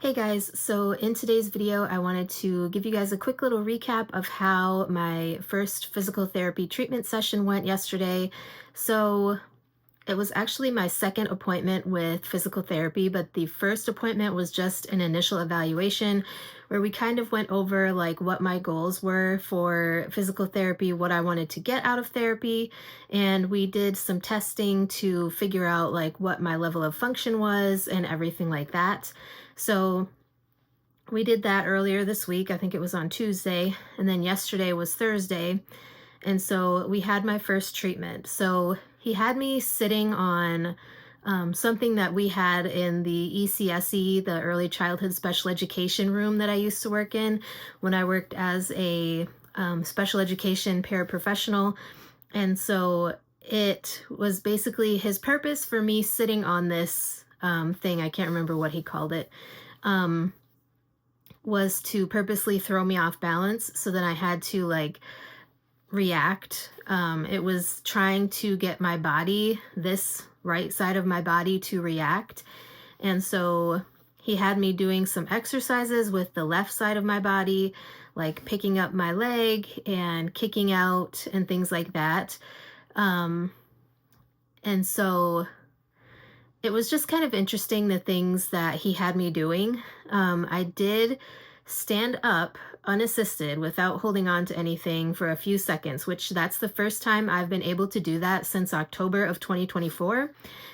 Hey guys, so in today's video, I wanted to give you guys a quick little recap of how my first physical therapy treatment session went yesterday. So it was actually my second appointment with physical therapy, but the first appointment was just an initial evaluation where we kind of went over like what my goals were for physical therapy, what I wanted to get out of therapy, and we did some testing to figure out like what my level of function was and everything like that. So we did that earlier this week. I think it was on Tuesday, and then yesterday was Thursday. And so we had my first treatment. So he had me sitting on something that we had in the ECSE, the early childhood special education room that I used to work in when I worked as a special education paraprofessional. And so it was basically his purpose for me sitting on this thing. I can't remember what he called it. Was to purposely throw me off balance so that I had to like react. It was trying to get my body, this right side of my body, to react. And so he had me doing some exercises with the left side of my body, like picking up my leg and kicking out and things like that. And so it was just kind of interesting, the things that he had me doing. I did stand up unassisted without holding on to anything for a few seconds, which that's the first time I've been able to do that since October of 2024.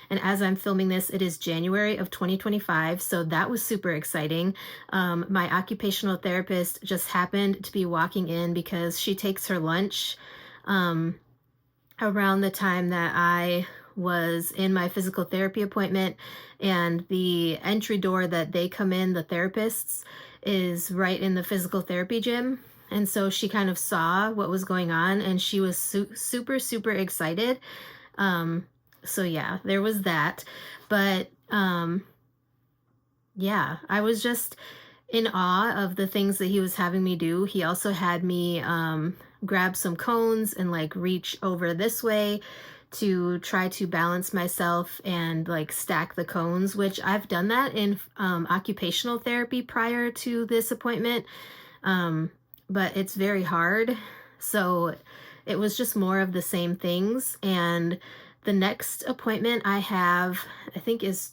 And as I'm filming this, it is January of 2025. So that was super exciting. My occupational therapist just happened to be walking in because she takes her lunch around the time that I was in my physical therapy appointment, and the entry door that they come in, the therapists, is right in the physical therapy gym. And so she kind of saw what was going on, and she was super excited. So yeah, there was that. But yeah, I was just in awe of the things that he was having me do. He also had me grab some cones and like reach over this way to try to balance myself and like stack the cones, which I've done that in occupational therapy prior to this appointment. But it's very hard. So it was just more of the same things. And the next appointment I have, I think, is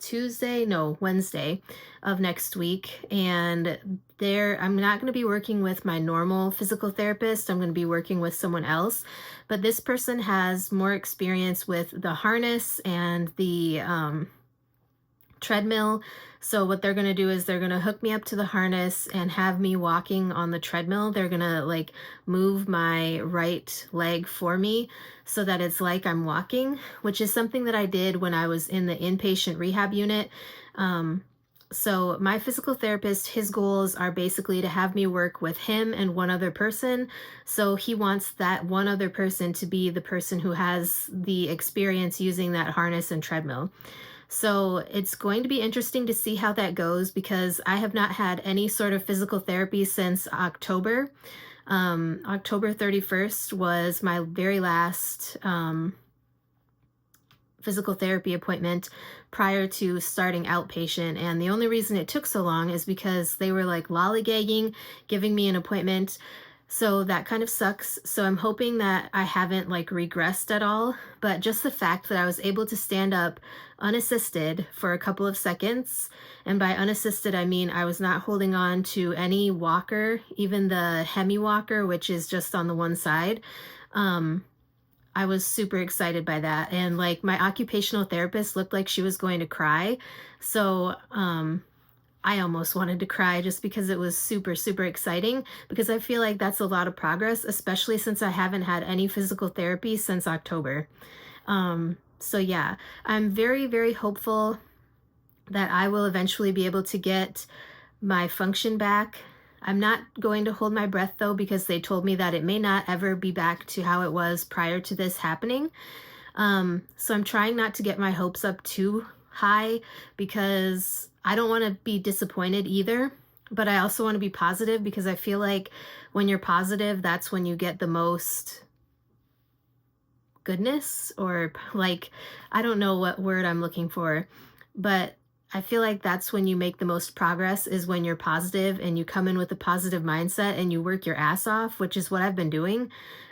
Wednesday of next week. And there, I'm not going to be working with my normal physical therapist. I'm going to be working with someone else. But this person has more experience with the harness and the treadmill. So what they're going to do is they're going to hook me up to the harness and have me walking on the treadmill. They're going to like move my right leg for me so that it's like I'm walking, which is something that I did when I was in the inpatient rehab unit. So my physical therapist, his goals are basically to have me work with him and one other person. So he wants that one other person to be the person who has the experience using that harness and treadmill. So it's going to be interesting to see how that goes, because I have not had any sort of physical therapy since October. October 31st was my very last physical therapy appointment prior to starting outpatient. And the only reason it took so long is because they were like lollygagging, giving me an appointment. So that kind of sucks. So I'm hoping that I haven't like regressed at all, but just the fact that I was able to stand up unassisted for a couple of seconds, and by unassisted, I mean I was not holding on to any walker, even the hemi walker, which is just on the one side. I was super excited by that. And like my occupational therapist looked like she was going to cry. So, I almost wanted to cry just because it was super exciting, because I feel like that's a lot of progress, especially since I haven't had any physical therapy since October. So yeah, I'm very hopeful that I will eventually be able to get my function back. I'm not going to hold my breath though, because they told me that it may not ever be back to how it was prior to this happening. So I'm trying not to get my hopes up too high, because I don't want to be disappointed either, but I also want to be positive, because I feel like when you're positive, that's when you get the most goodness, or like, I don't know what word I'm looking for, but I feel like that's when you make the most progress, is when you're positive and you come in with a positive mindset and you work your ass off, which is what I've been doing.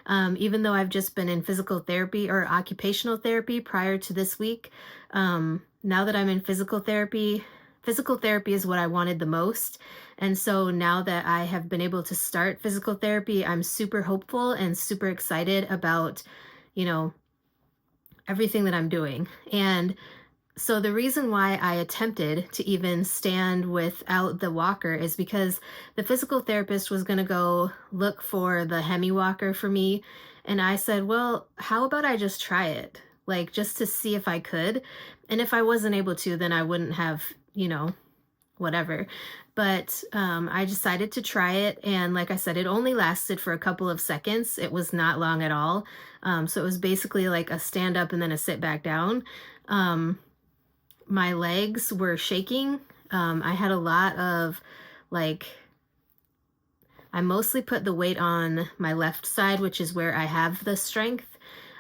Even though I've just been in physical therapy or occupational therapy prior to this week, now that I'm in physical therapy is what I wanted the most. And so now that I have been able to start physical therapy, I'm super hopeful and super excited about, you know, everything that I'm doing. And so the reason why I attempted to even stand without the walker is because the physical therapist was going to go look for the Hemi walker for me. And I said, well, how about I just try it? Like, just to see if I could. And if I wasn't able to, then I wouldn't have, whatever. But I decided to try it. And like I said, it only lasted for a couple of seconds. It was not long at all. So it was basically like a stand up and then a sit back down. My legs were shaking. I had a lot of like, I mostly put the weight on my left side, which is where I have the strength.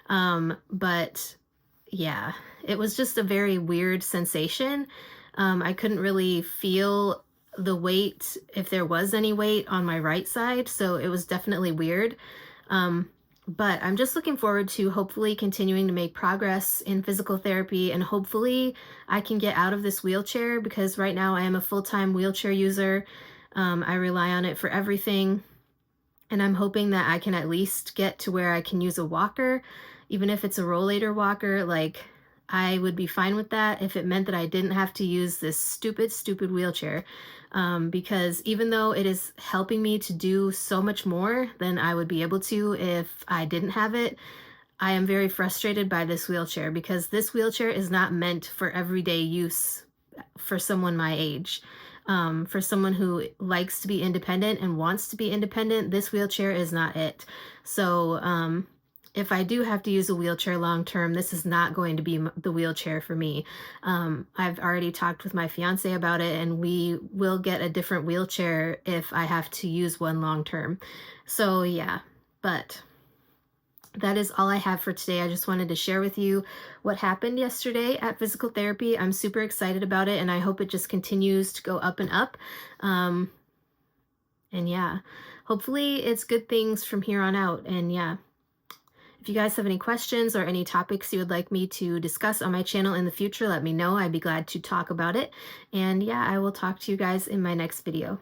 But yeah, it was just a very weird sensation. I couldn't really feel the weight, if there was any weight, on my right side. So it was definitely weird. But I'm just looking forward to hopefully continuing to make progress in physical therapy, and hopefully I can get out of this wheelchair, because right now I am a full-time wheelchair user. I rely on it for everything, and I'm hoping that I can at least get to where I can use a walker, even if it's a rollator walker. Like, I would be fine with that if it meant that I didn't have to use this stupid wheelchair. Because even though it is helping me to do so much more than I would be able to if I didn't have it, I am very frustrated by this wheelchair, because this wheelchair is not meant for everyday use for someone my age. For someone who likes to be independent and wants to be independent, this wheelchair is not it. So, if I do have to use a wheelchair long term, this is not going to be the wheelchair for me. I've already talked with my fiance about it, and we will get a different wheelchair if I have to use one long term. So yeah, but that is all I have for today. I just wanted to share with you what happened yesterday at physical therapy. I'm super excited about it, and I hope it just continues to go up and up. And yeah, hopefully it's good things from here on out. And yeah. If you guys have any questions or any topics you would like me to discuss on my channel in the future, let me know. I'd be glad to talk about it. And yeah, I will talk to you guys in my next video.